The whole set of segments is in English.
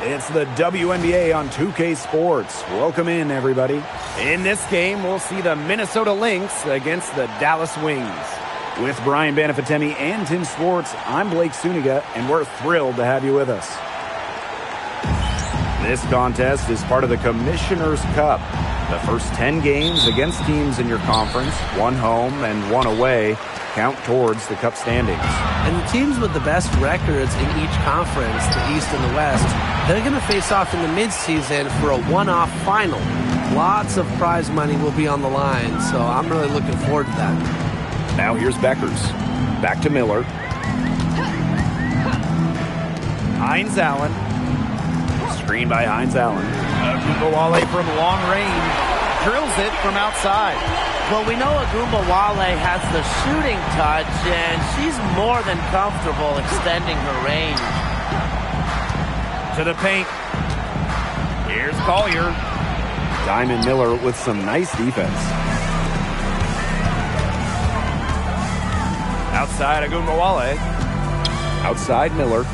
It's the WNBA on 2K Sports. Welcome in, everybody. In this game, we'll see the Minnesota Lynx against the Dallas Wings. With Brian Banafitemi and Tim Swartz, I'm Blake Suniga, and we're thrilled to have you with us. This contest is part of the Commissioner's Cup. The first 10 games against teams in your conference, one home and one away, count towards the Cup standings. And the teams with the best records in each conference, the East and the West, they're going to face off in the midseason for a one-off final. Lots of prize money will be on the line, so I'm really looking forward to that. Now here's Beckers. Back to Miller. Hines Allen. Screen by Hines Allen. Agumbawale from long range. Drills it from outside. Well, we know Agumbawale has the shooting touch, and she's more than comfortable extending her range. To the paint. Here's Collier. Diamond Miller with some nice defense. Outside Agumbawale. Outside Miller.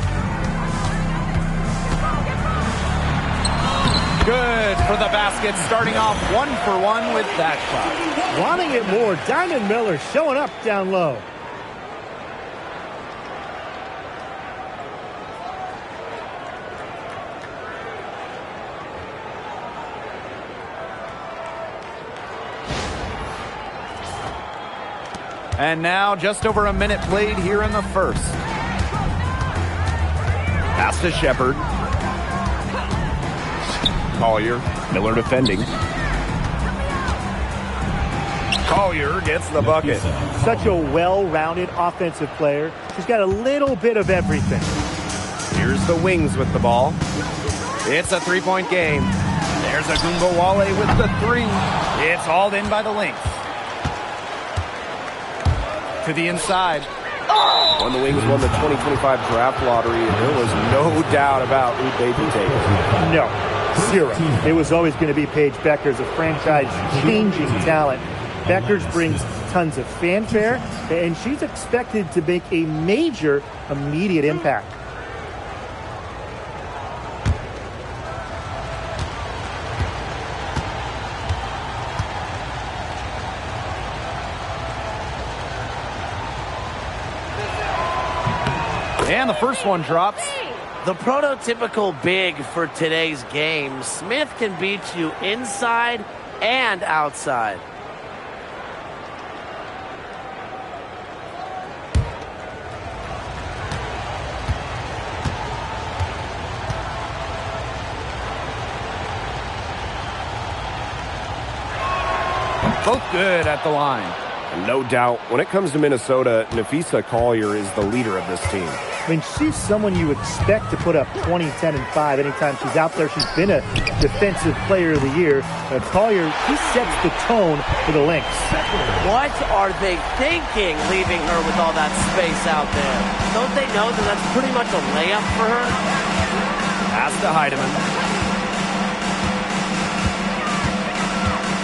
Good for the basket, starting off 1-for-1 with that shot. Wanting it more, Diamond Miller showing up down low. And now just over a minute played here in the first. Pass to Shepard. Collier, Miller defending. Collier gets the bucket. Such a well-rounded offensive player. She's got a little bit of everything. Here's the Wings with the ball. It's a three-point game. There's Agumbawale with the three. It's hauled in by the Lynx. To the inside. When the Wings won the 2025 draft lottery, there was no doubt about who they'd be taking. No. Zero. It was always going to be Paige Beckers, a franchise-changing talent. Beckers brings tons of fanfare, and she's expected to make a major immediate impact. And the first one drops. The prototypical big for today's game. Smith can beat you inside and outside. Both good at the line. And no doubt, when it comes to Minnesota, Napheesa Collier is the leader of this team. I mean, she's someone you expect to put up 20, 10, and 5 anytime she's out there. She's been a defensive player of the year. Collier, he sets the tone for the Lynx. What are they thinking, leaving her with all that space out there? Don't they know that that's pretty much a layup for her? Pass to Heidemann.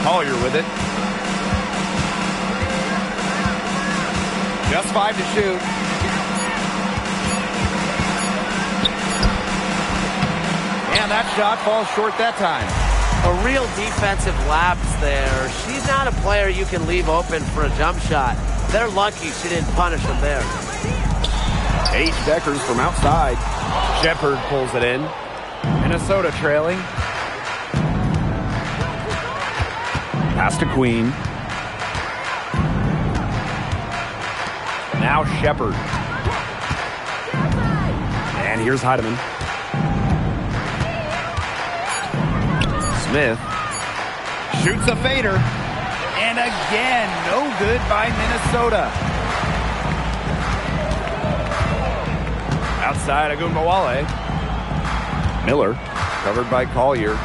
Collier with it. Just 5 to shoot. And that shot falls short that time. A real defensive lapse there. She's not a player you can leave open for a jump shot. They're lucky she didn't punish them there. Paige Beckers from outside. Shepard pulls it in. Minnesota trailing. Pass to Queen. Now Shepard. And here's Heidemann. Smith shoots a fader. And again, no good by Minnesota. Outside Agumbawale. Miller, covered by Collier.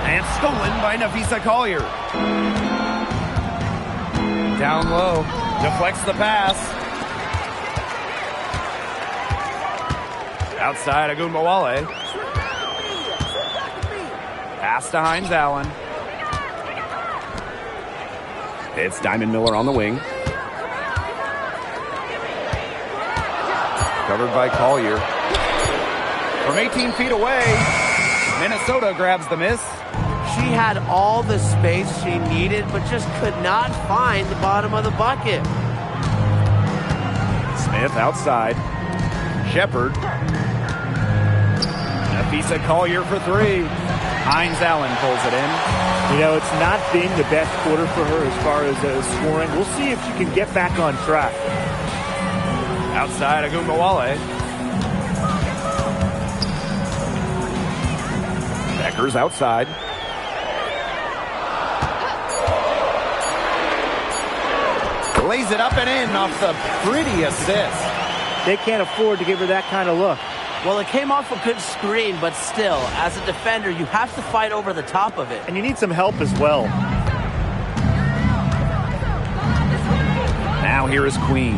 And stolen by Napheesa Collier. Down low. Deflects the pass. Outside Agumbawale. Pass to Hines Allen. It's Diamond Miller on the wing. Covered by Collier. From 18 feet away, Minnesota grabs the miss. She had all the space she needed, but just could not find the bottom of the bucket. Smith outside. Shepard. Nafisa Collier for three. Hines Allen pulls it in. You know, it's not been the best quarter for her as far as scoring. We'll see if she can get back on track. Outside Agumbawale. Becker's outside. Lays it up and in off the pretty assist. They can't afford to give her that kind of look. Well, it came off a good screen, but still, as a defender, you have to fight over the top of it. And you need some help as well. Now here is Queen.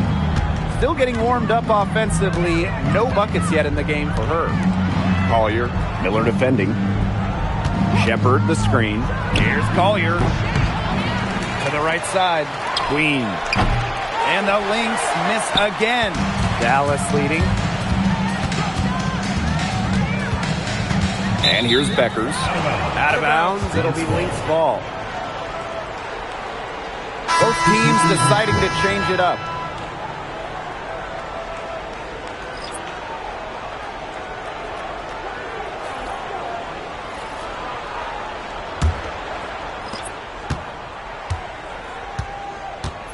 Still getting warmed up offensively. No buckets yet in the game for her. Collier. Miller defending. Shepard the screen. Here's Collier. To the right side. Queen. And the Lynx miss again. Dallas leading. And here's Beckers. Out of bounds. It'll be Lynx ball. Both teams deciding to change it up.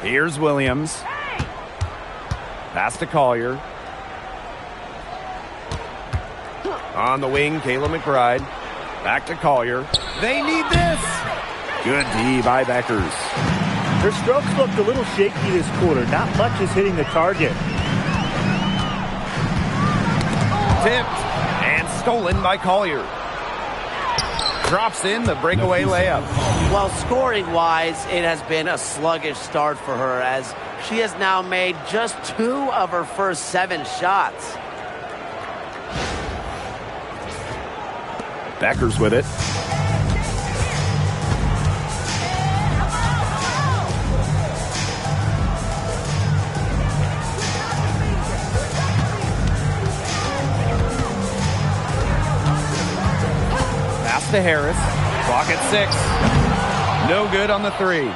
Here's Williams. Pass to Collier. On the wing, Kayla McBride. Back to Collier. They need this. Good D by Beckers. Her strokes looked a little shaky this quarter. Not much is hitting the target. Tipped and stolen by Collier. Drops in the breakaway layup. Well, scoring-wise, it has been a sluggish start for her as she has now made just 2 of her first 7 shots. Beckers with it. Pass to Harris. Clock at 6. No good on the 3.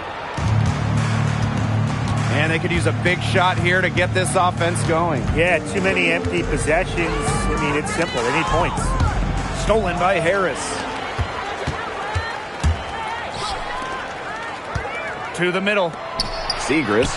And they could use a big shot here to get this offense going. Yeah, too many empty possessions. I mean, it's simple. They need points. Stolen by Harris. To the middle. Segrist.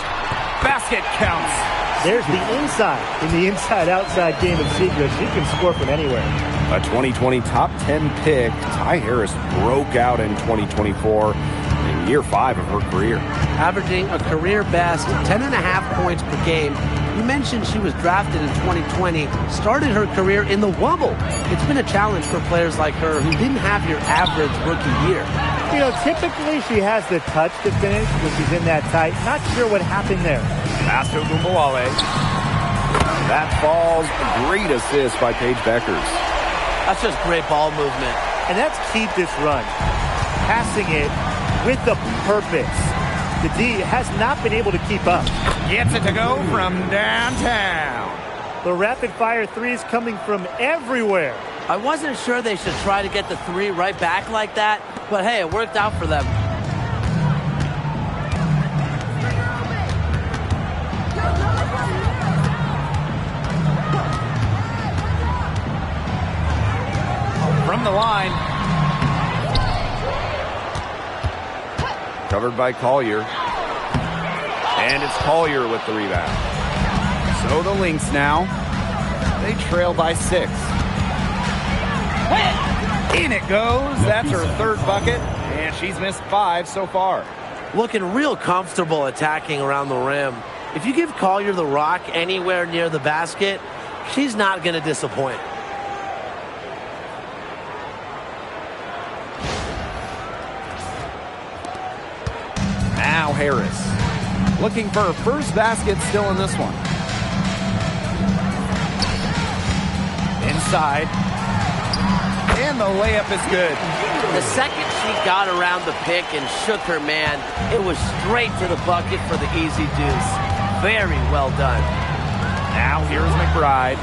Basket counts. There's the inside in the inside-outside game of Segrist. She can score from anywhere. A 2020 top 10 pick, Ty Harris broke out in 2024 in year 5 of her career. Averaging a career best 10.5 points per game. You mentioned she was drafted in 2020, started her career in the Wubble. It's been a challenge for players like her who didn't have your average rookie year. You know, typically she has the touch to finish when she's in that tight. Not sure what happened there. Pass to Gumbawale. That falls. Great assist by Paige Beckers. That's just great ball movement. And that's key to this run. Passing it with a purpose. The D has not been able to keep up. Gets it to go from downtown. The rapid-fire threes coming from everywhere. I wasn't sure they should try to get the 3 right back like that, but hey, it worked out for them. From the line. Covered by Collier. And it's Collier with the rebound. So the Lynx now. They trail by 6. In it goes. That's her 3rd bucket. And she's missed 5 so far. Looking real comfortable attacking around the rim. If you give Collier the rock anywhere near the basket, she's not going to disappoint. Now Harris. Looking for her first basket still in this one. Inside. And the layup is good. The second she got around the pick and shook her man, it was straight to the bucket for the easy deuce. Very well done. Now here's McBride.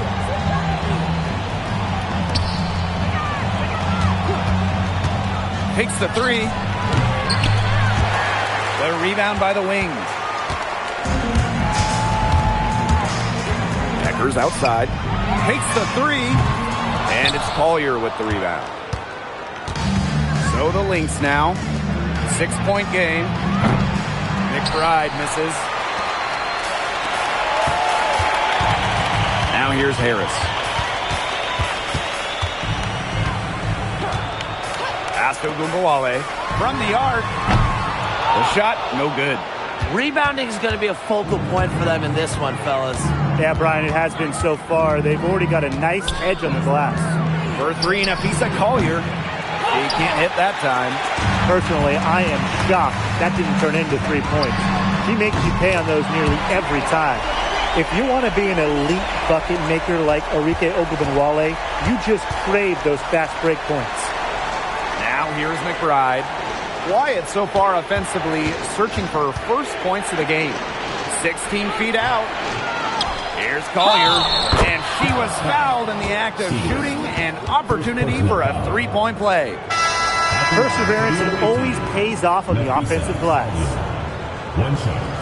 Takes the three. The rebound by the Wings. Beckers outside. Takes the three. And it's Collier with the rebound. So the Lynx now. 6-point game. McBride misses. Now here's Harris. Pass to Gumbawale. From the arc. The shot, no good. Rebounding is going to be a focal point for them in this one, fellas. Yeah, Brian, it has been so far. They've already got a nice edge on the glass. For three, Nafisa Collier. He can't hit that time. Personally, I am shocked that didn't turn into 3 points. He makes you pay on those nearly every time. If you want to be an elite bucket maker like Arike Ogunbowale, you just crave those fast break points. Now here's McBride. Wyatt so far offensively searching for first points of the game. 16 feet out. Here's Collier. And she was fouled in the act of shooting. An opportunity for a three-point play. Perseverance always pays off on the offensive glass. One shot.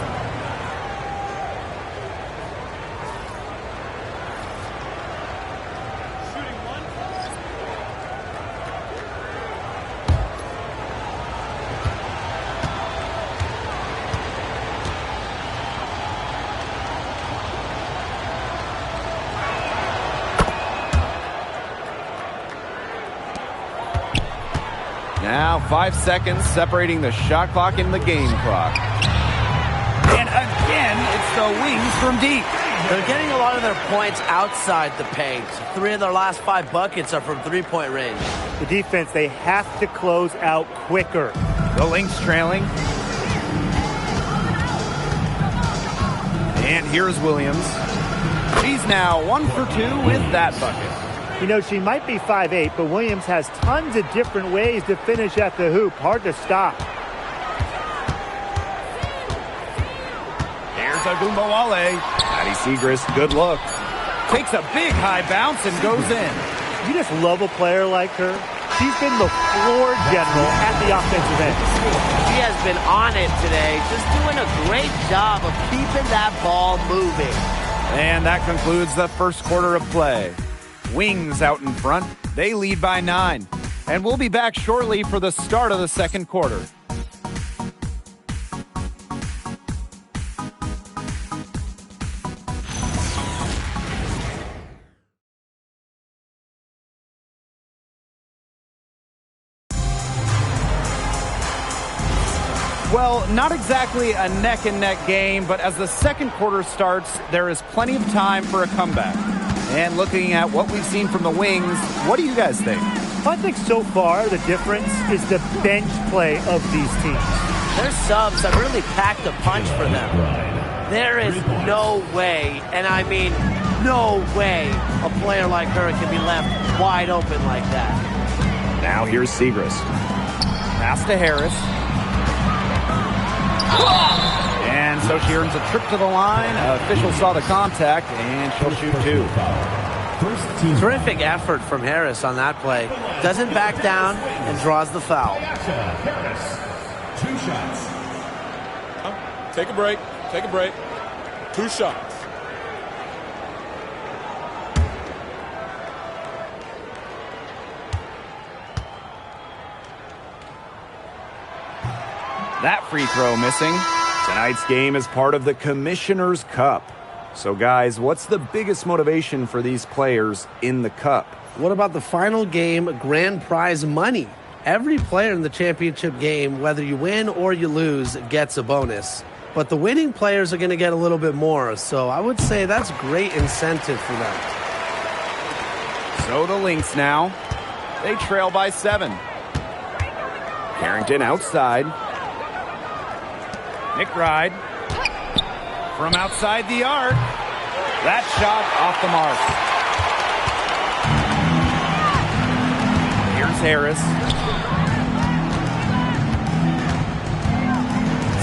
Now 5 seconds separating the shot clock and the game clock. And again, it's the Wings from deep. They're getting a lot of their points outside the paint. 3 of their last 5 buckets are from three-point range. The defense, they have to close out quicker. The Lynx trailing. And here's Williams. She's now 1 for 2 with that bucket. You know, she might be 5'8", but Williams has tons of different ways to finish at the hoop. Hard to stop. Here's Agumbawale. Patty Segrist, good look. Takes a big high bounce and goes in. You just love a player like her. She's been the floor general at the offensive end. She has been on it today, just doing a great job of keeping that ball moving. And that concludes the first quarter of play. Wings out in front. They lead by 9. And we'll be back shortly for the start of the second quarter. Well, not exactly a neck-and-neck game, but as the second quarter starts, there is plenty of time for a comeback. And looking at what we've seen from the Wings, what do you guys think? I think so far the difference is the bench play of these teams. Their subs have really packed a punch for them. There is no way, and I mean no way, a player like her can be left wide open like that. Now here's Segrist. Pass to Harris. And so she earns a trip to the line. Officials saw the contact, and she'll shoot 2. Terrific effort from Harris on that play. Doesn't back down and draws the foul. 2 shots. Take a break. Take a break. 2 shots. That free throw missing. Tonight's game is part of the Commissioner's Cup. So, guys, what's the biggest motivation for these players in the Cup? What about the final game grand prize money? Every player in the championship game, whether you win or you lose, gets a bonus. But the winning players are going to get a little bit more. So I would say that's great incentive for them. So the Lynx now. They trail by 7. Harrington outside. McBride from outside the arc. That shot off the mark. Here's Harris.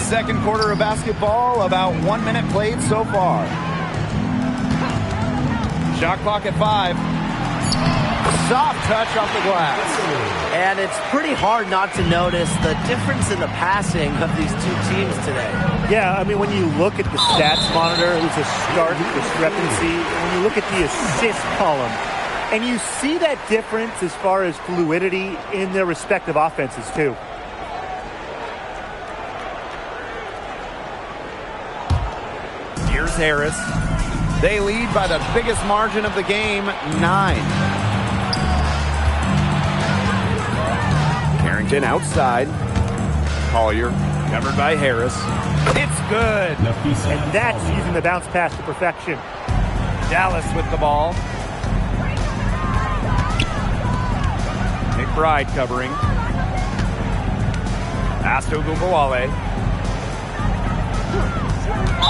Second quarter of basketball, about 1 minute played so far. Shot clock at 5. soft touch off the glass. And it's pretty hard not to notice the difference in the passing of these two teams today. Yeah, I mean, when you look at the stats monitor, there's a stark discrepancy. When you look at the assist column, and you see that difference as far as fluidity in their respective offenses, too. Here's Harris. They lead by the biggest margin of the game, 9. Carrington outside. Collier covered by Harris. It's good. And that's using the bounce pass to perfection. Dallas with the ball. McBride covering. Pass to Ogunbowale.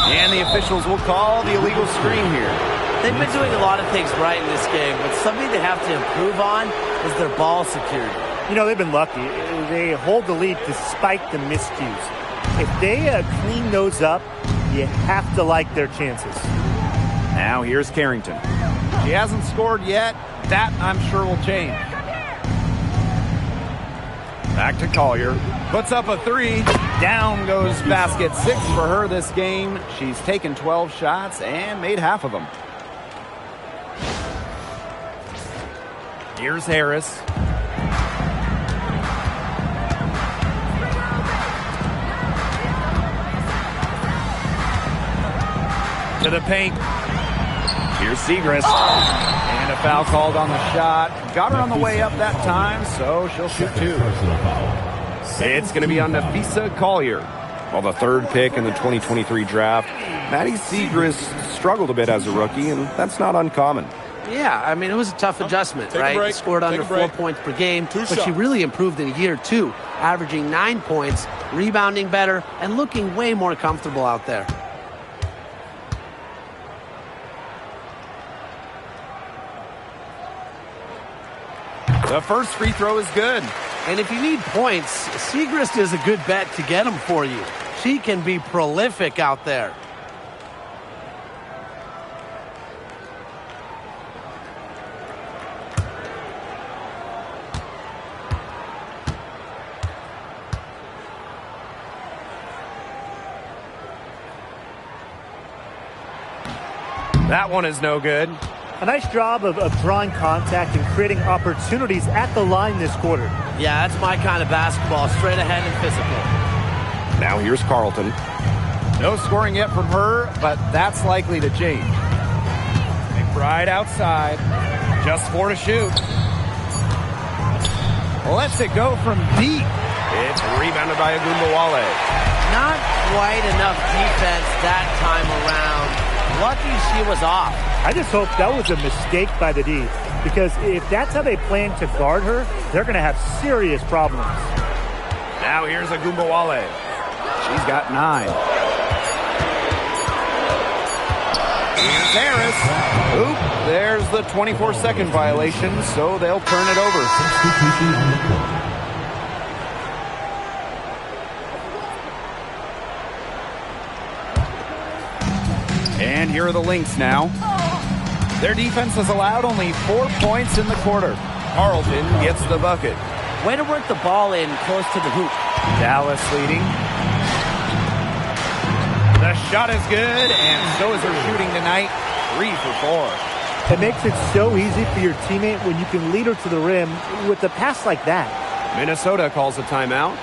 And the officials will call the illegal screen here. They've been doing a lot of things right in this game, but something they have to improve on is their ball security. You know, they've been lucky. They hold the lead despite the miscues. If they clean those up, you have to like their chances. Now here's Carrington. She hasn't scored yet. That, I'm sure, will change. Back to Collier. Puts up a 3. Down goes basket 6 for her this game. She's taken 12 shots and made half of them. Here's Harris. To the paint. Here's Segrist. And a foul called on the shot. Got her on the way up that time, so she'll shoot 2. It's going to be on Nafisa Collier. Well, the third pick in the 2023 draft. Maddie Segrist struggled a bit as a rookie, and that's not uncommon. Yeah, I mean, it was a tough adjustment, right? Scored under 4 points per game, but she really improved in year 2, averaging 9 points, rebounding better, and looking way more comfortable out there. The first free throw is good. And if you need points, Segrist is a good bet to get them for you. She can be prolific out there. That one is no good. A nice job of drawing contact and creating opportunities at the line this quarter. Yeah, that's my kind of basketball, straight ahead and physical. Now here's Carlton. No scoring yet from her, but that's likely to change. McBride outside. Just 4 to shoot. Lets it go from deep. It's rebounded by Ogunbowale. Not quite enough defense that time around. Lucky she was off. I just hope that was a mistake by the D, because if that's how they plan to guard her, they're going to have serious problems. Now here's Ogunbowale. She's got 9. Here's Harris. Oop, there's the 24-second violation, so they'll turn it over. And here are the Lynx now. Their defense has allowed only 4 points in the quarter. Carlton gets the bucket. Way to work the ball in close to the hoop. Dallas leading. The shot is good, and so is her shooting tonight. 3 for 4. It makes it so easy for your teammate when you can lead her to the rim with a pass like that. Minnesota calls a timeout.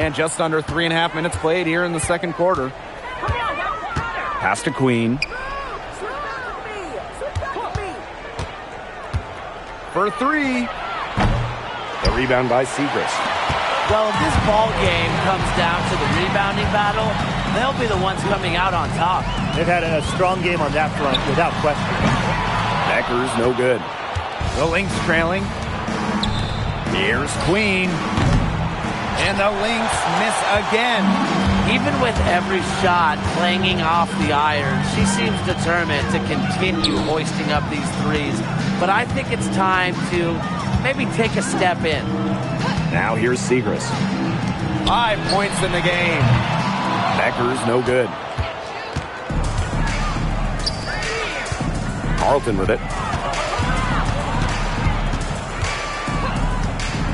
And just under 3.5 minutes played here in the second quarter. Pass to Queen. For three. The rebound by Segrist. Well, if this ball game comes down to the rebounding battle, they'll be the ones coming out on top. They've had a strong game on that front, without question. Becker's no good. The Lynx trailing. Here's Queen. And the Lynx miss again. Even with every shot clanging off the iron, she seems determined to continue hoisting up these threes. But I think it's time to maybe take a step in. Now here's Segrist. 5 points in the game. Becker's no good. Carlton with it.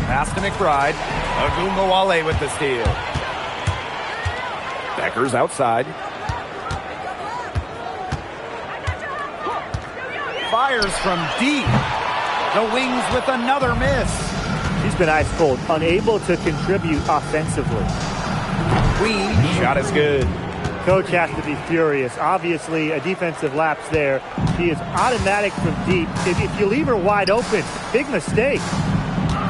Pass to McBride. Agumbawale with the steal. Becker's outside. Fires from deep. The Wings with another miss. He's been ice cold, unable to contribute offensively. Queen, shot is good. Coach has to be furious. Obviously, a defensive lapse there. She is automatic from deep. If you leave her wide open, big mistake.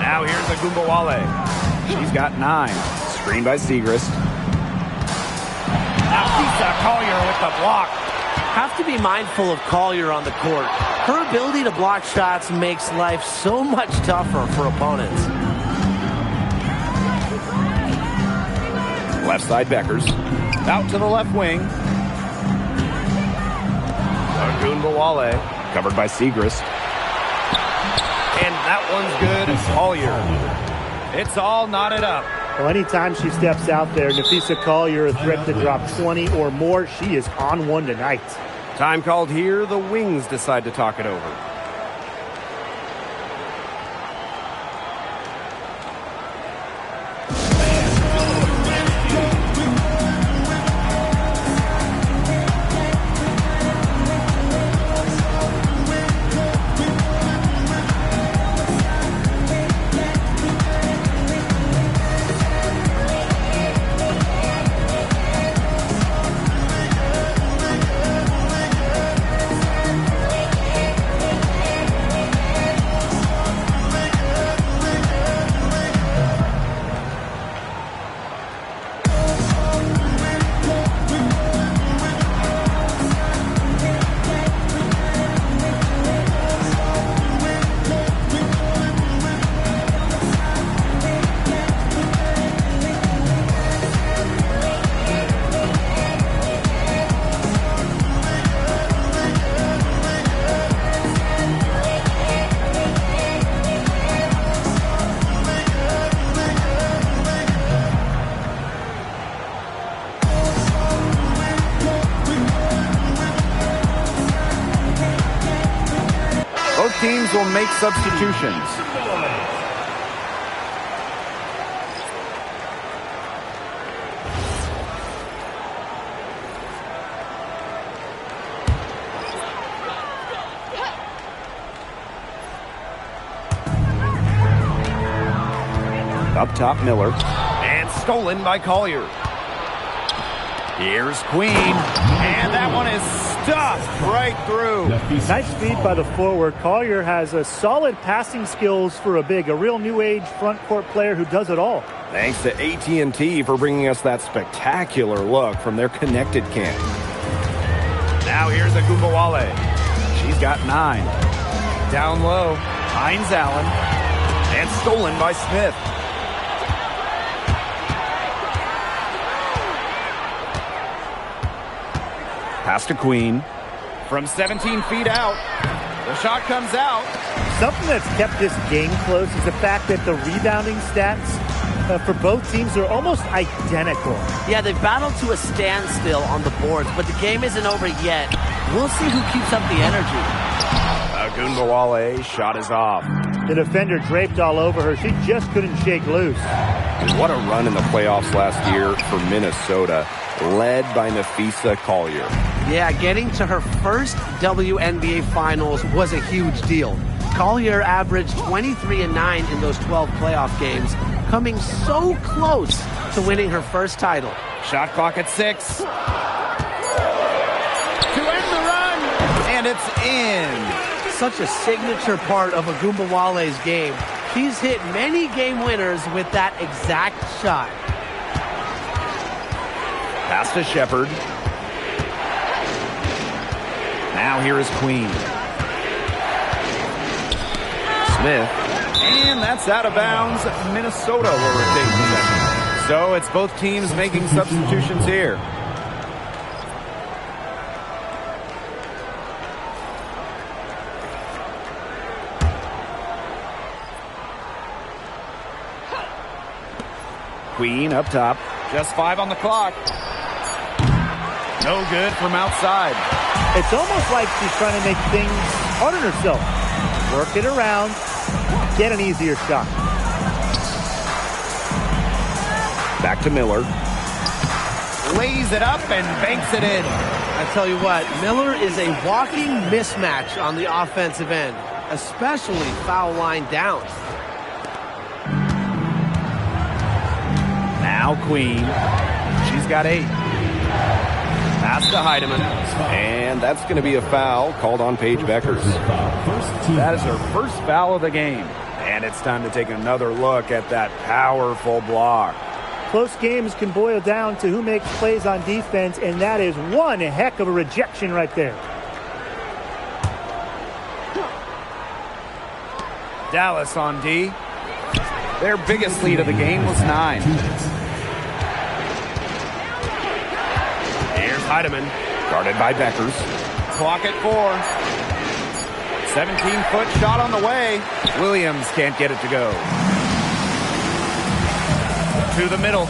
Now here's Agumbawale. She's got 9. Screen by Segrist. Now Lisa Collier with the block. Have to be mindful of Collier on the court. Her ability to block shots makes life so much tougher for opponents. Left side Beckers. Out to the left wing. Agumbawale. Covered by Segrist. And that one's good. Collier. It's all knotted up. Well, anytime she steps out there, Napheesa Collier, a threat to drop 20 or more, she is on one tonight. Time called here. The Wings decide to talk it over. Both teams will make substitutions. Up top, Miller. And stolen by Collier. Here's Queen. And that one is stuffed right through. Nice feed by the forward. Collier has a solid passing skills for a big, a real new age front court player who does it all. Thanks to AT&T for bringing us that spectacular look from their connected cam. Now here's Agumbawale. She's got 9. Down low, Hines Allen. And stolen by Smith. Pass to Queen. From 17 feet out. The shot comes out. Something that's kept this game close is the fact that the rebounding stats for both teams are almost identical. Yeah, they've battled to a standstill on the boards, but the game isn't over yet. We'll see who keeps up the energy. Agumbawale, shot is off. The defender draped all over her. She just couldn't shake loose. And what a run in the playoffs last year for Minnesota, led by Napheesa Collier. Yeah, getting to her first WNBA Finals was a huge deal. Collier averaged 23 and 9 in those 12 playoff games, coming so close to winning her first title. Shot clock at 6. To end the run, and it's in. Such a signature part of Agumbawale's game. He's hit many game winners with that exact shot. Pass to Shepard. Now here is Queen. Smith. And that's out of bounds. Minnesota will retain possession. So it's both teams making substitutions here. Queen up top. Just 5 on the clock. No good from outside. It's almost like she's trying to make things hard on herself. Work it around, get an easier shot. Back to Miller. Lays it up and banks it in. I tell you what, Miller is a walking mismatch on the offensive end, especially foul line down. Now Queen. She's got 8. Pass to Heidemann. And that's going to be a foul called on Paige Beckers. That is her first foul of the game. And it's time to take another look at that powerful block. Close games can boil down to who makes plays on defense, and that is one heck of a rejection right there. Dallas on D. Their biggest lead of the game was 9. Here's Heidemann, guarded by Beckers. Clock at 4. 17-foot shot on the way. Williams can't get it to go. To the middle.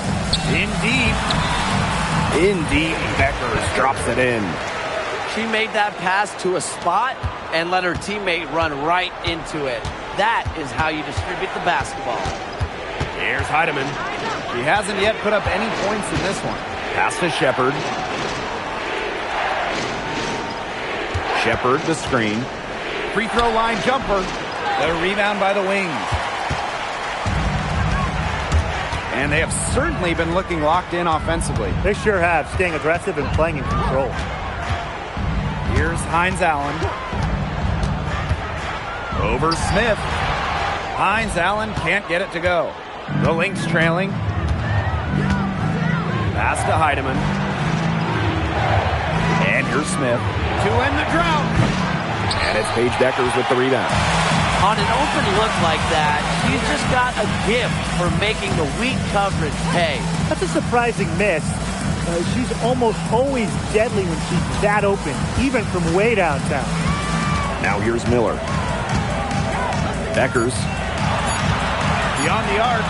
In deep. Beckers drops it in. She made that pass to a spot and let her teammate run right into it. That is how you distribute the basketball. Here's Heidemann. She hasn't yet put up any points in this one. Pass to Shepard. Shepard, the screen. Free throw line jumper. The rebound by the Wings. And they have certainly been looking locked in offensively. They sure have, staying aggressive and playing in control. Here's Hines Allen. Over Smith. Hines Allen can't get it to go. The Lynx trailing. Pass to Heidemann. And here's Smith to end the drought. And it's Paige Beckers with the rebound. On an open look like that, she's just got a gift for making the weak coverage pay. That's a surprising miss. She's almost always deadly when she's that open, even from way downtown. Now here's Miller. Beckers. Beyond the arc.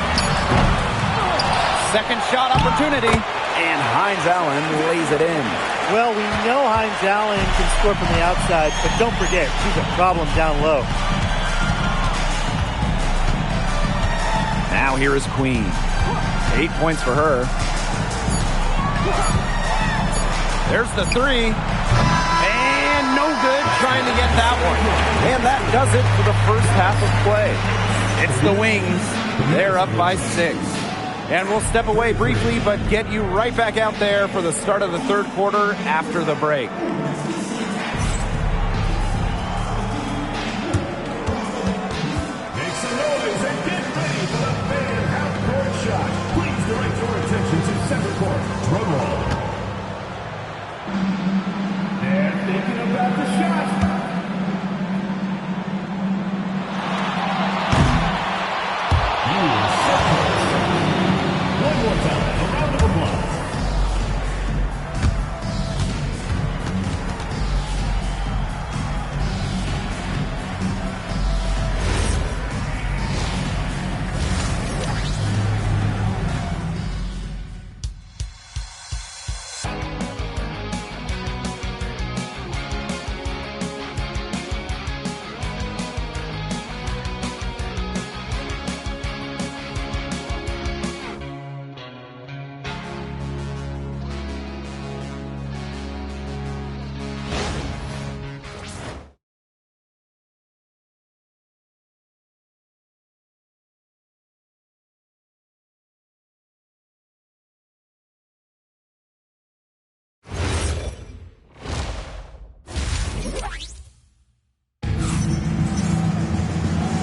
Second shot opportunity. And Hines Allen lays it in. Well, we know Hines Allen can score from the outside, but don't forget, she's a problem down low. Now here is Queen. 8 points for her. There's the 3. And no good trying to get that one. And that does it for the first half of play. It's the Wings. They're up by 6. And we'll step away briefly, but get you right back out there for the start of the third quarter after the break. Make some noise and get ready for the fan half-court shot. Please direct your attention to center court. Drum roll. They're thinking about the shot. One more time, a round of applause.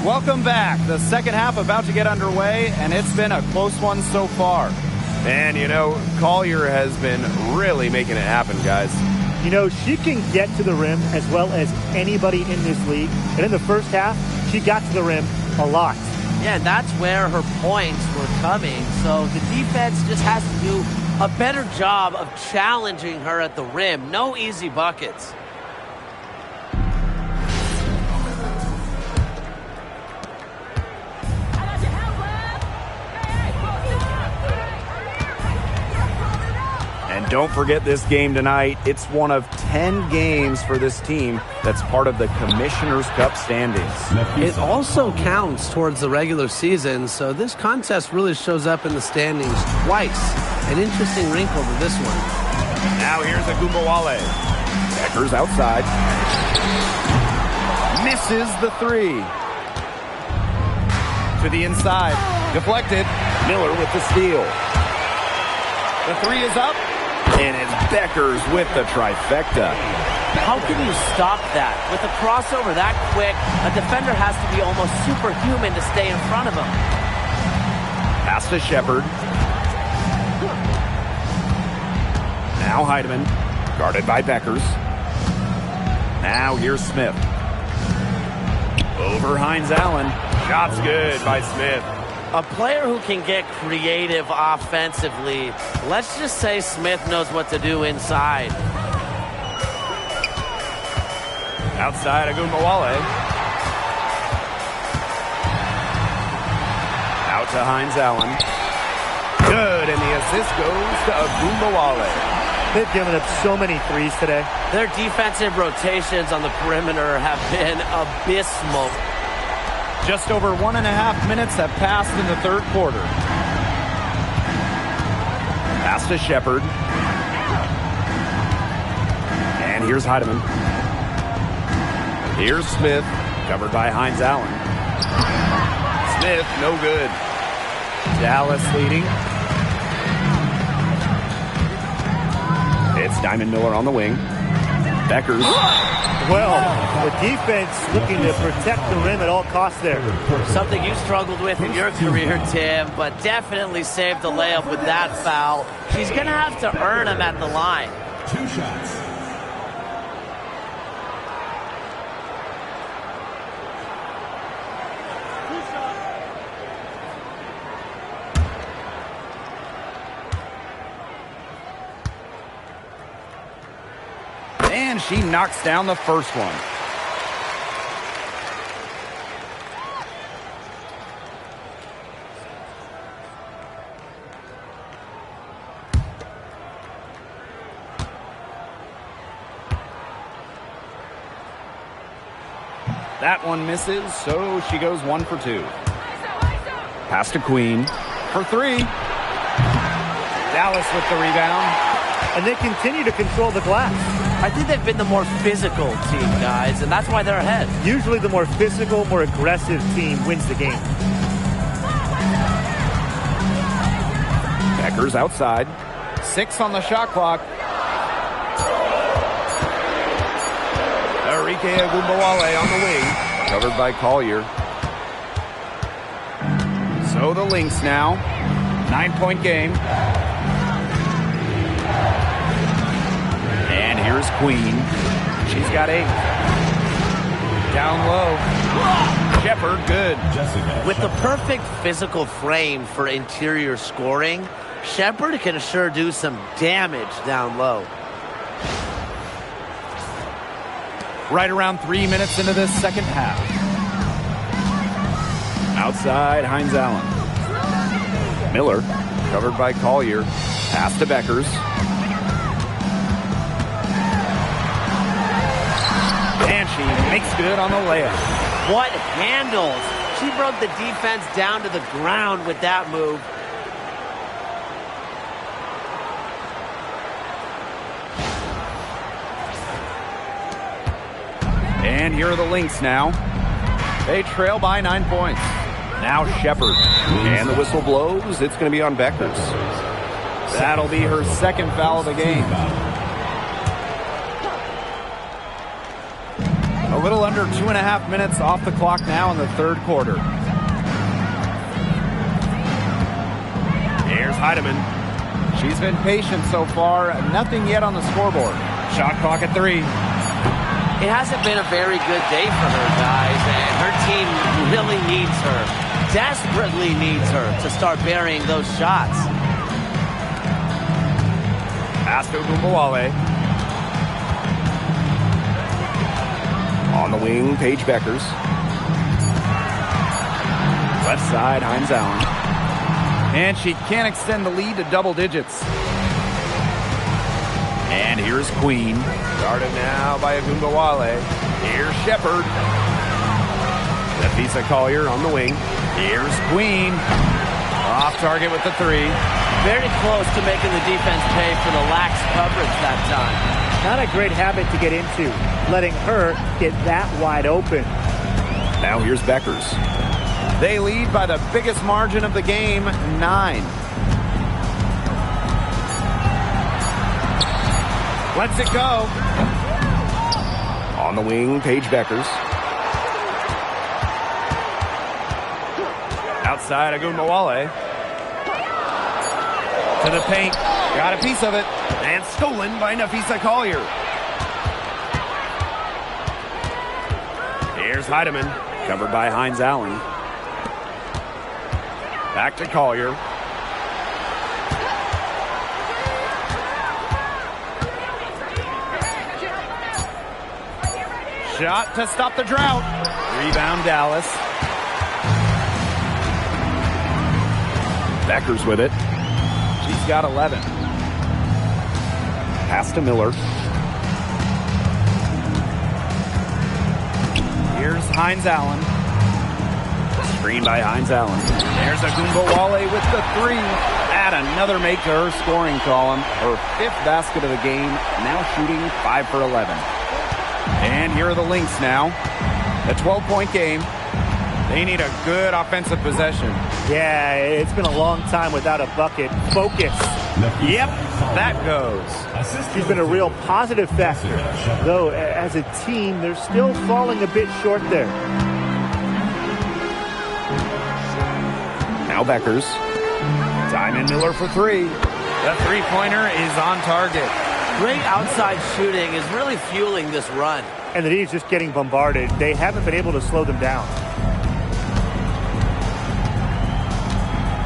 Welcome back. The second half about to get underway, and it's been a close one so far. And, you know, Collier has been really making it happen, guys. You know, she can get to the rim as well as anybody in this league. And in the first half, she got to the rim a lot. Yeah, and that's where her points were coming. So the defense just has to do a better job of challenging her at the rim. No easy buckets. And don't forget this game tonight. It's one of 10 games for this team that's part of the Commissioner's Cup standings. It also counts towards the regular season, so this contest really shows up in the standings twice. An interesting wrinkle to this one. Now here's Agumbawale. Becker's outside. Misses the three. To the inside. Deflected. Miller with the steal. The three is up. And it's Beckers with the trifecta. How can you stop that? With a crossover that quick, a defender has to be almost superhuman to stay in front of him. Pass to Shepard. Now Heidemann, guarded by Beckers. Now here's Smith. Over Hines Allen. Shot's good by Smith. A player who can get creative offensively. Let's just say Smith knows what to do inside. Outside Agumbawale. Out to Hines Allen. Good, and the assist goes to Agumbawale. They've given up so many threes today. Their defensive rotations on the perimeter have been abysmal. Just over 1.5 minutes have passed in the third quarter. Pass to Shepard. And here's Heidemann. Here's Smith, covered by Hines Allen. Smith, no good. Dallas leading. It's Diamond Miller on the wing. Beckers. Well, the defense looking to protect the rim at all costs there. Something you struggled with in your career, Tim, but definitely saved the layup with that foul. She's going to have to earn him at the line. 2 shots. And she knocks down the first one. That one misses, so she goes 1 for 2. Pass to Queen for 3. Dallas with the rebound. And they continue to control the glass. I think they've been the more physical team, guys, and that's why they're ahead. Usually the more physical, more aggressive team wins the game. Beckers outside. 6 on the shot clock. Arike Agumbawale on the wing, covered by Collier. So the Lynx now. 9-point game. And here's Queen. She's got 8. Down low. Shepard, good. With the perfect physical frame for interior scoring, Shepard can sure do some damage down low. Right around 3 minutes into this second half. Outside, Hines Allen. Miller, covered by Collier. Pass to Beckers. And she makes good on the layup. What handles? She broke the defense down to the ground with that move. And here are the Lynx now. They trail by 9 points. Now Shepard. And the whistle blows. It's going to be on Beckers. That'll be her second foul of the game. little under 2.5 minutes off the clock now in the third quarter. Here's Heidemann. She's been patient so far. Nothing yet on the scoreboard. Shot clock at 3. It hasn't been a very good day for her, guys, and her team really needs her, desperately needs her to start burying those shots. Pass to Gumbawale. On the wing, Paige Beckers. Left side, Hines Allen. And she can't extend the lead to double digits. And here's Queen. Guarded now by Agumbawale. Here's Shepard. Nafisa Collier on the wing. Here's Queen. Off target with the 3. Very close to making the defense pay for the lax coverage that time. Not a great habit to get into, letting her get that wide open. Now here's Beckers. They lead by the biggest margin of the game, 9. Lets it go. On the wing, Paige Beckers. Outside, Agumbawale. To the paint. Got a piece of it. And stolen by Nafisa Collier. Here's Heidemann. Covered by Hines Allen. Back to Collier. Shot to stop the drought. Rebound Dallas. Beckers with it. She's got 11. Pass to Miller. Here's Hines Allen. Screen by Hines Allen. There's Agumbawale with the 3. Add another make to her scoring column. Her 5th basket of the game. Now shooting 5 for 11. And here are the Lynx now. A 12-point game. They need a good offensive possession. Yeah, it's been a long time without a bucket. Focus. Yep, that goes. She's been a real positive factor. Though, as a team, they're still falling a bit short there. Now Beckers. Diamond Miller for 3. The three-pointer is on target. Great outside shooting is really fueling this run. And the D is just getting bombarded. They haven't been able to slow them down.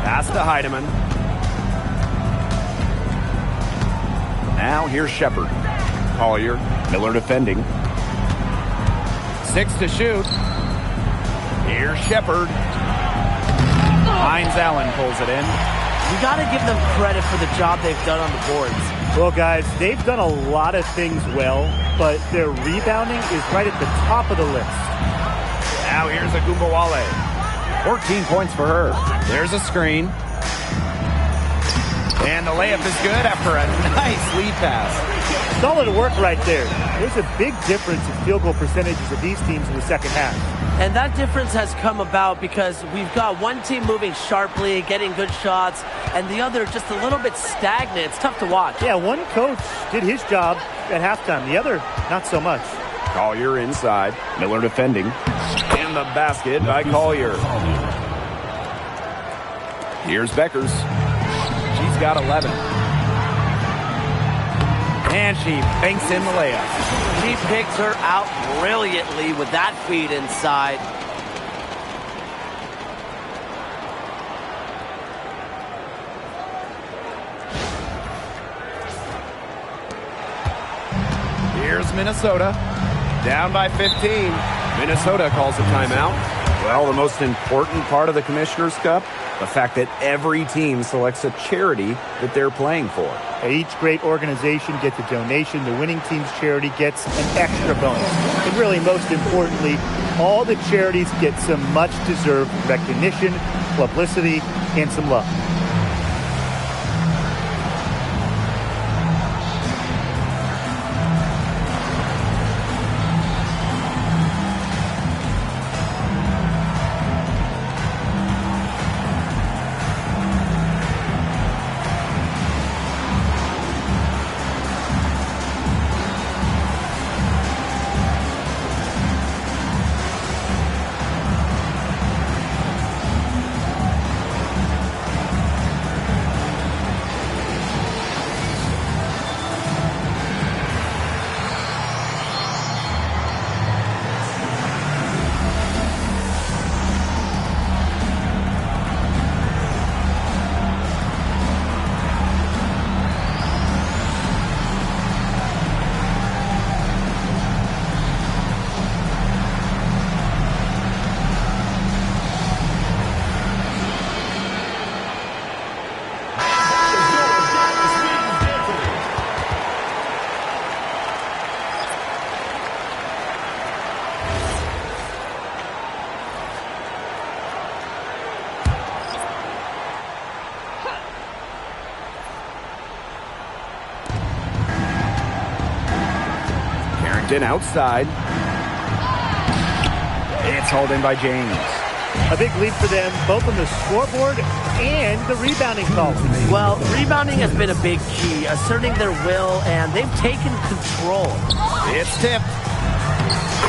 Pass to Heidemann. Now here's Shepard. Collier. Miller defending. 6 to shoot. Here's Shepard. Hines Allen pulls it in. You got to give them credit for the job they've done on the boards. Well, guys, they've done a lot of things well, but their rebounding is right at the top of the list. Now here's Agumbawale. 14 points for her. There's a screen. And the layup is good after a nice lead pass. Solid work right there. There's a big difference in field goal percentages of these teams in the second half. And that difference has come about because we've got one team moving sharply, getting good shots, and the other just a little bit stagnant. It's tough to watch. Yeah, one coach did his job at halftime. The other, not so much. Collier inside. Miller defending. And the basket by Collier. Here's Beckers. She's got 11. And she banks in the layup. She picks her out brilliantly with that feed inside. Here's Minnesota. Down by 15. Minnesota calls a timeout. Well, the most important part of the Commissioner's Cup, the fact that every team selects a charity that they're playing for. Each great organization gets a donation. The winning team's charity gets an extra bonus. And really, most importantly, all the charities get some much-deserved recognition, publicity, and some love. Carrington outside. It's hauled in by James. A big lead for them, both on the scoreboard and the rebounding call. Well, rebounding has been a big key, asserting their will, and they've taken control. It's tipped.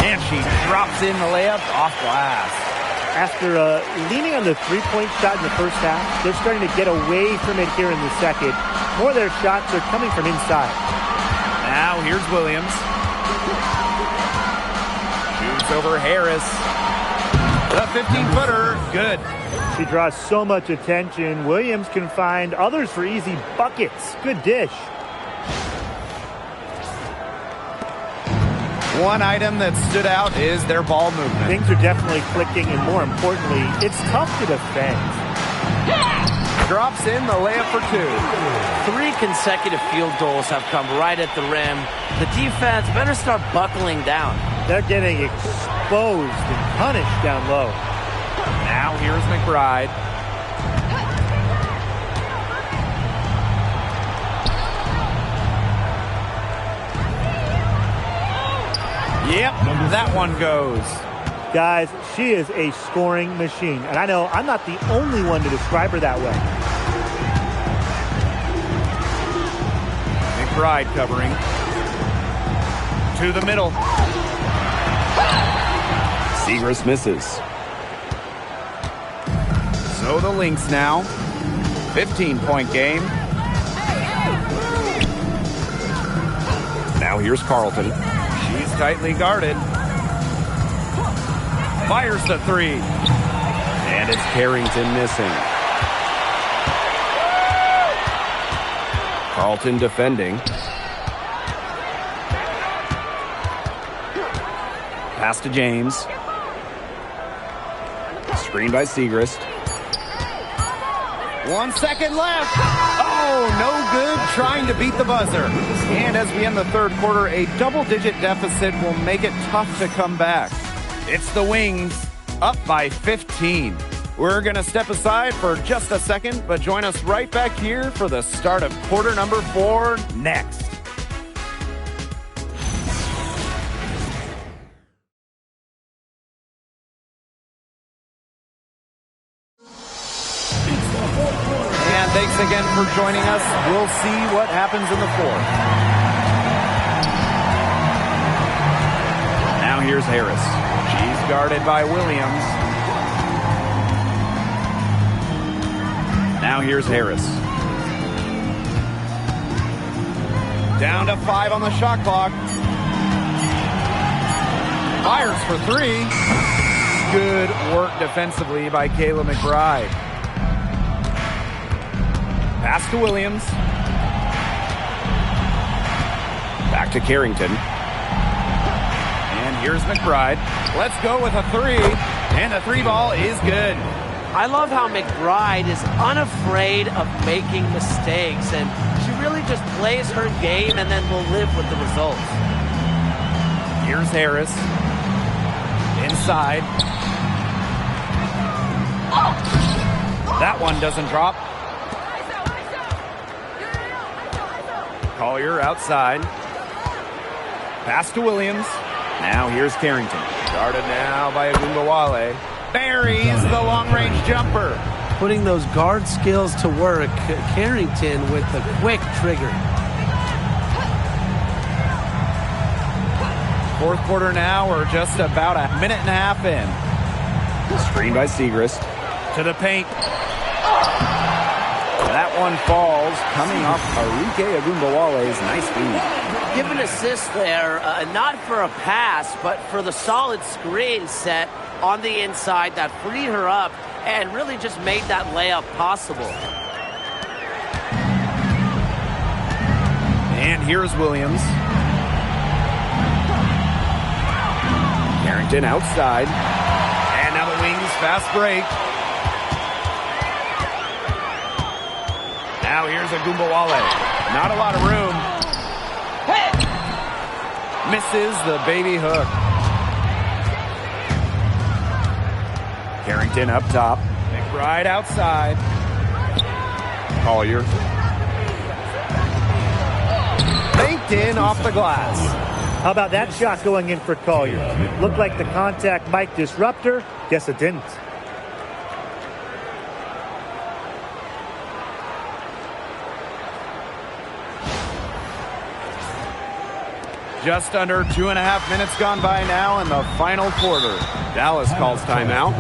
And she drops in the layup off glass. After leaning on the three-point shot in the first half, they're starting to get away from it here in the second. More of their shots are coming from inside. Now here's Williams. Shoots over Harris. The 15-footer, good. She draws so much attention. Williams can find others for easy buckets. Good dish. One item that stood out is their ball movement. Things are definitely clicking, and more importantly, it's tough to defend. Drops in the layup for two. 3 consecutive field goals have come right at the rim. The defense better start buckling down. They're getting exposed and punished down low. Now here's McBride. Yep, that one goes. Guys, she is a scoring machine. And I know I'm not the only one to describe her that way. McBride covering. To the middle. Segrist misses. So the Lynx now. 15-point game. Now here's Carlton. She's tightly guarded. Fires the three. And it's Carrington missing. Carlton defending. Pass to James. Screen by Segrist. 1 second left. Oh, no good trying to beat the buzzer. And as we end the third quarter, a double-digit deficit will make it tough to come back. It's the Wings up by 15. We're going to step aside for just a second, but join us right back here for the start of quarter number 4 next. And thanks again for joining us. We'll see what happens in the fourth. Now here's Harris. She's guarded by Williams. Now here's Harris. Down to 5 on the shot clock. Fires for 3. Good work defensively by Kayla McBride. Pass to Williams. Back to Carrington. And here's McBride. Let's go with a 3. And the 3 ball is good. I love how McBride is unafraid of making mistakes, and she really just plays her game and then will live with the results. Here's Harris. Inside. That one doesn't drop. Collier outside. Pass to Williams. Now here's Carrington. Guarded now by Agumbawale. Buries the long-range jumper. Putting those guard skills to work. Carrington with the quick trigger. Fourth quarter now. We're just about a minute and a half in. Screen by Segrist. To the paint. That one falls, coming off Arike Agumbawale's nice feed. Give an assist there, not for a pass, but for the solid screen set on the inside that freed her up and really just made that layup possible. And here's Williams. Carrington outside. And now the Wings fast break. Now here's Agumbawale. Not a lot of room. Misses the baby hook. Carrington up top. McBride outside. Collier. Banked in off the glass. How about that shot going in for Collier? Looked like the contact might disrupt her. Guess it didn't. Just under 2.5 minutes gone by now in the final quarter. Dallas calls timeout.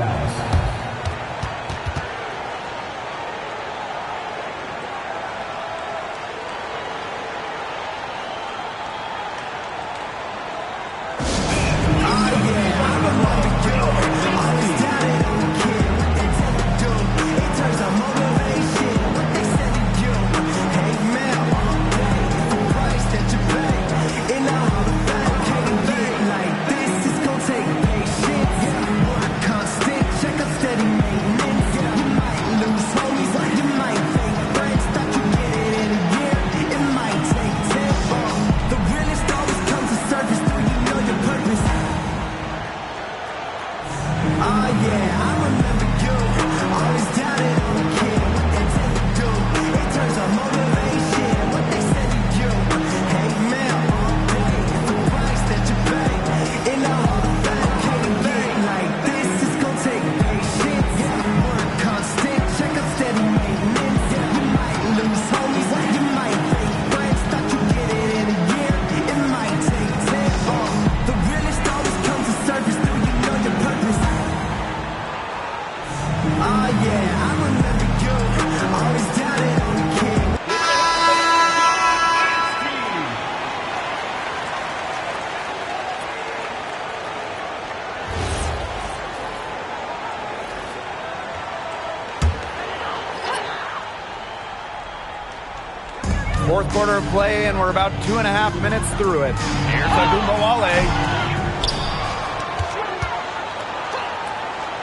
Fourth quarter of play, and we're about 2.5 minutes through it. Here's Agumbawale.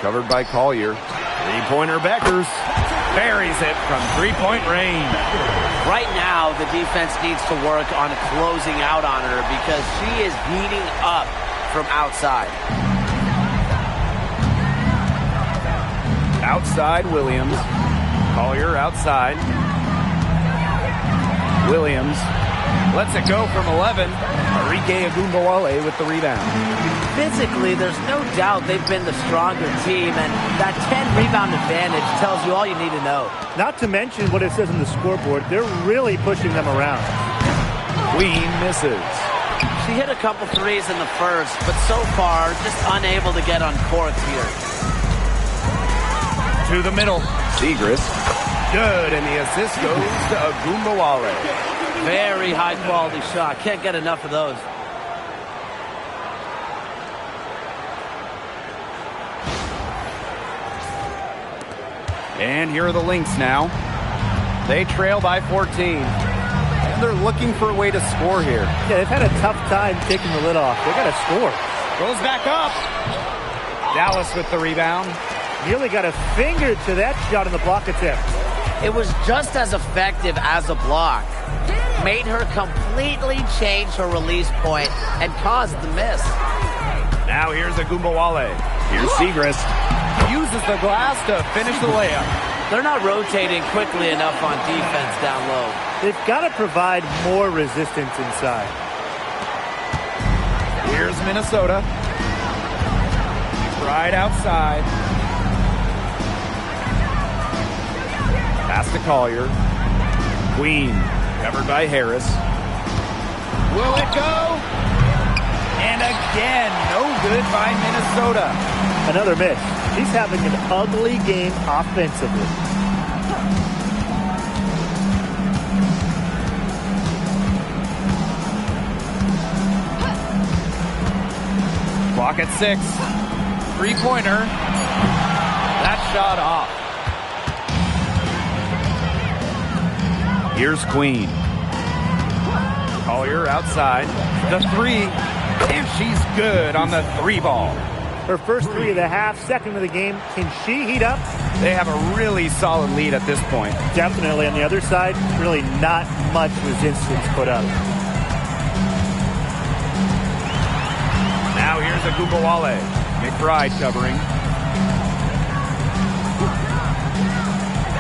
Covered by Collier. Three-pointer Beckers. Buries it from three-point range. Right now, the defense needs to work on closing out on her because she is heating up from outside. Outside, Williams. Collier outside. Williams lets it go from 11. Arike Agumbawale with the rebound. Physically, there's no doubt they've been the stronger team, and that 10-rebound advantage tells you all you need to know. Not to mention what it says on the scoreboard, they're really pushing them around. Queen misses. She hit a couple threes in the first, but so far, just unable to get on court here. To the middle. Segrist. Good, and the assist goes to Agumbawale. Very high-quality shot. Can't get enough of those. And here are the Lynx now. They trail by 14. And they're looking for a way to score here. Yeah, they've had a tough time taking the lid off. They got to score. Goes back up. Dallas with the rebound. Nearly got a finger to that shot in the block attempt. It was just as effective as a block. Made her completely change her release point and caused the miss. Now here's Agumbawale. Here's Segrist. Uses the glass to finish the layup. They're not rotating quickly enough on defense down low. They've got to provide more resistance inside. Here's Minnesota. Right outside. Pass to Collier. Queen, covered by Harris. Will it go? And again, no good by Minnesota. Another miss. He's having an ugly game offensively. Clock at 6. Three-pointer. That shot off. Here's Queen. Collier outside. The three. And she's good on the three ball. Her first three of the half, second of the game. Can she heat up? They have a really solid lead at this point. Definitely. On the other side, really not much resistance put up. Now here's Agumbawale. McBride covering.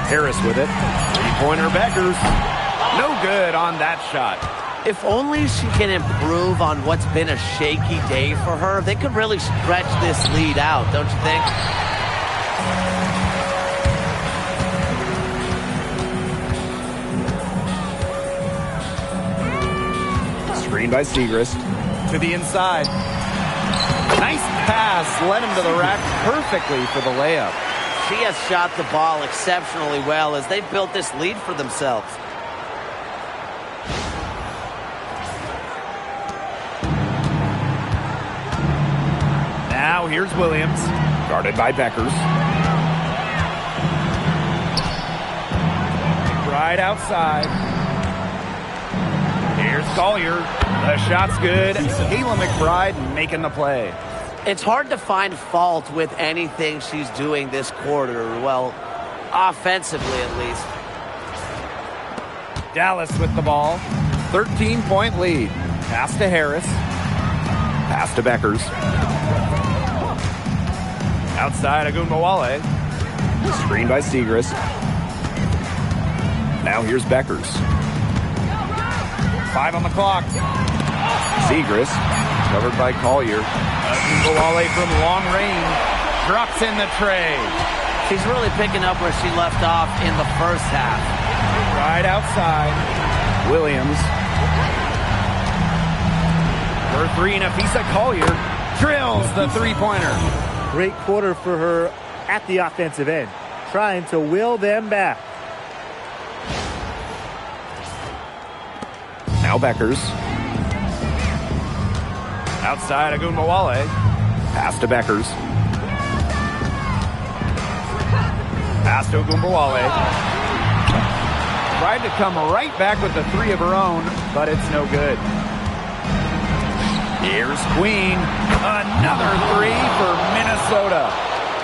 Harris with it. Three-pointer Beckers. No good on that shot. If only she can improve on what's been a shaky day for her, they could really stretch this lead out, don't you think? Screen by Segrist. To the inside. Nice pass. Led him to the rack perfectly for the layup. She has shot the ball exceptionally well as they've built this lead for themselves. Now here's Williams. Guarded by Beckers. Right outside. Here's Collier. The shot's good. Kayla McBride making the play. It's hard to find fault with anything she's doing this quarter. Well, offensively at least. Dallas with the ball. 13-point lead. Pass to Harris. Pass to Beckers. Outside Agunbowale. Screen by Segrist. Now here's Beckers. 5 on the clock. Segrist. Covered by Collier. Agunbowale from long range. Drops in the tray. She's really picking up where she left off in the first half. Right outside. Williams. For three, Nafisa Collier drills the three-pointer. Great quarter for her at the offensive end, trying to will them back. Now Beckers. Outside Agunbowale. Pass to Beckers. Pass to Agunbowale. Tried to come right back with the three of her own, but it's no good. Here's Queen. Another three for Minnesota.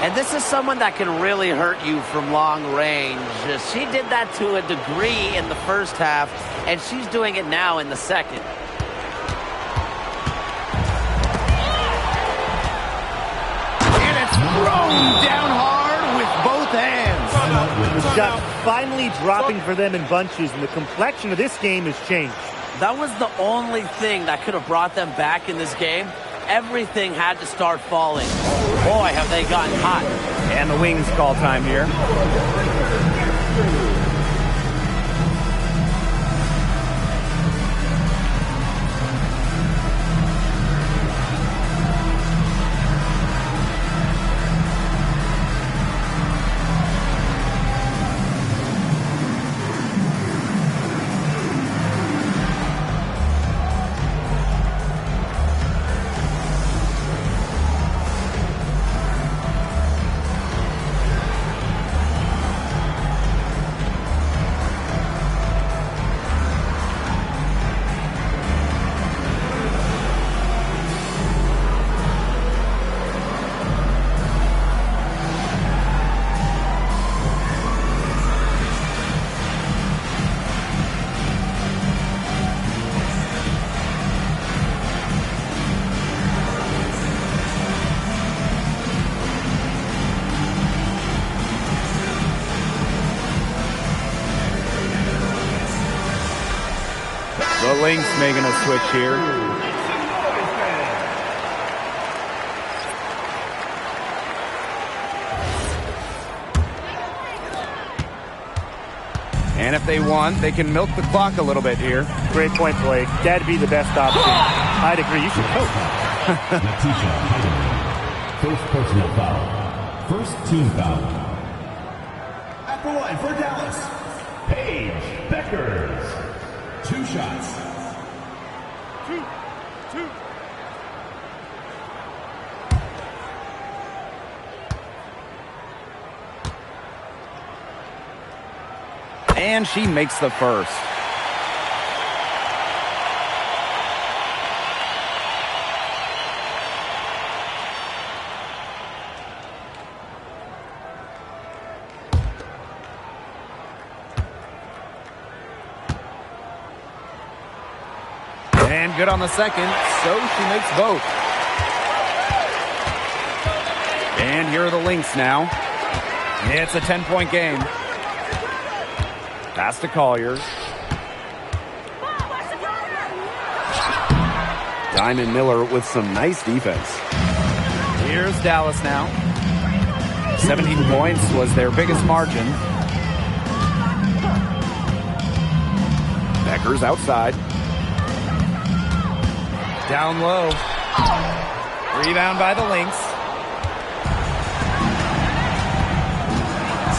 And this is someone that can really hurt you from long range. She did that to a degree in the first half, and she's doing it now in the second. And it's thrown down hard with both hands. The shot finally dropping for them in bunches, and the complexion of this game has changed. That was the only thing that could have brought them back in this game. Everything had to start falling. Boy, have they gotten hot. And the Wings call time here. The Lynx making a switch here. And if they want, they can milk the clock a little bit here. Great point, Blake. That'd be the best option. I'd agree. You should coach. First personal foul. First team foul. At the line for Dallas, Paige Beckers. 2 shots. Two. And she makes the first. And good on the second, so she makes both. And here are the Lynx now. It's a 10-point game. Pass to Collier. Diamond Miller with some nice defense. Here's Dallas now. 17 points was their biggest margin. Beckers outside. Down low. Rebound by the Lynx.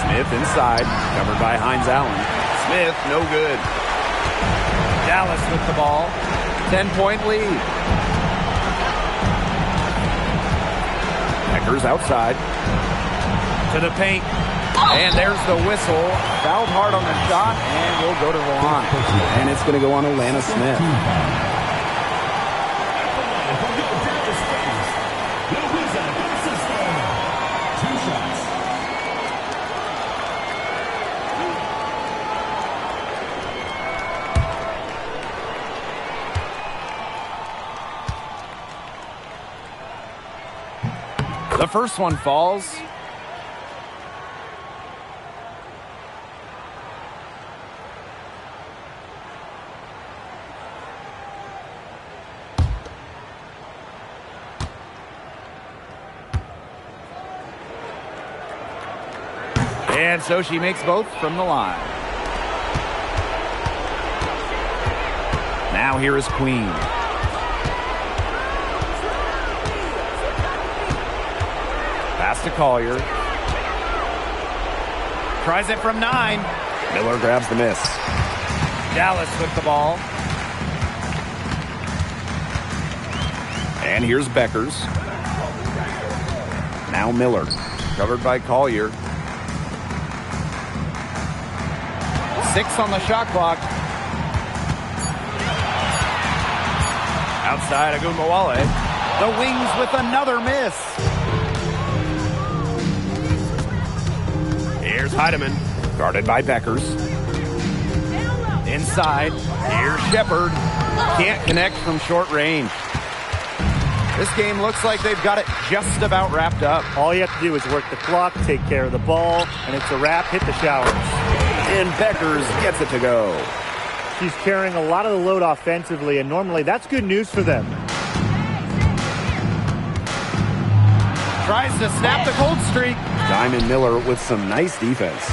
Smith inside. Covered by Hines Allen. Smith, no good. Dallas with the ball. 10-point lead. Beckers outside. To the paint. And there's the whistle. Fouled hard on the shot, and will go to the line. And it's going to go on Alana Smith. The first one falls. And so she makes both from the line. Now here is Queen. Pass to Collier. Tries it from 9. Miller grabs the miss. Dallas with the ball. And here's Beckers. Now Miller. Covered by Collier. 6 on the shot clock. Outside Agunmawale. The Wings with another miss. Here's Heidemann. Guarded by Beckers. Inside. Here's Shepard. Can't connect from short range. This game looks like they've got it just about wrapped up. All you have to do is work the clock, take care of the ball, and it's a wrap. Hit the showers. And Beckers gets it to go. She's carrying a lot of the load offensively, and normally that's good news for them. Tries to snap the cold streak. Diamond Miller with some nice defense.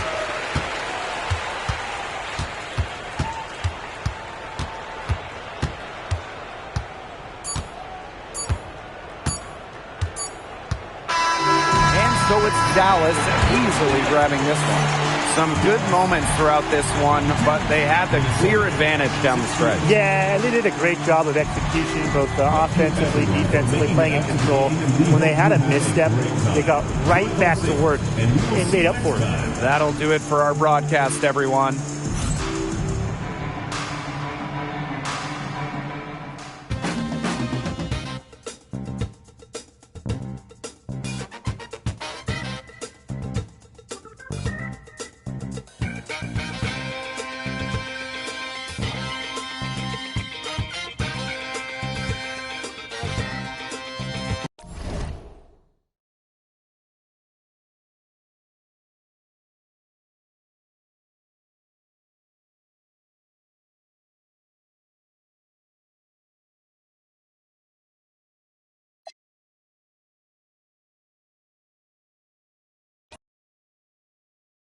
And so it's Dallas easily grabbing this one. Some good moments throughout this one, but they had the clear advantage down the stretch. Yeah, and they did a great job of execution, both offensively, defensively, playing in control. When they had a misstep, they got right back to work and made up for it. That'll do it for our broadcast, everyone.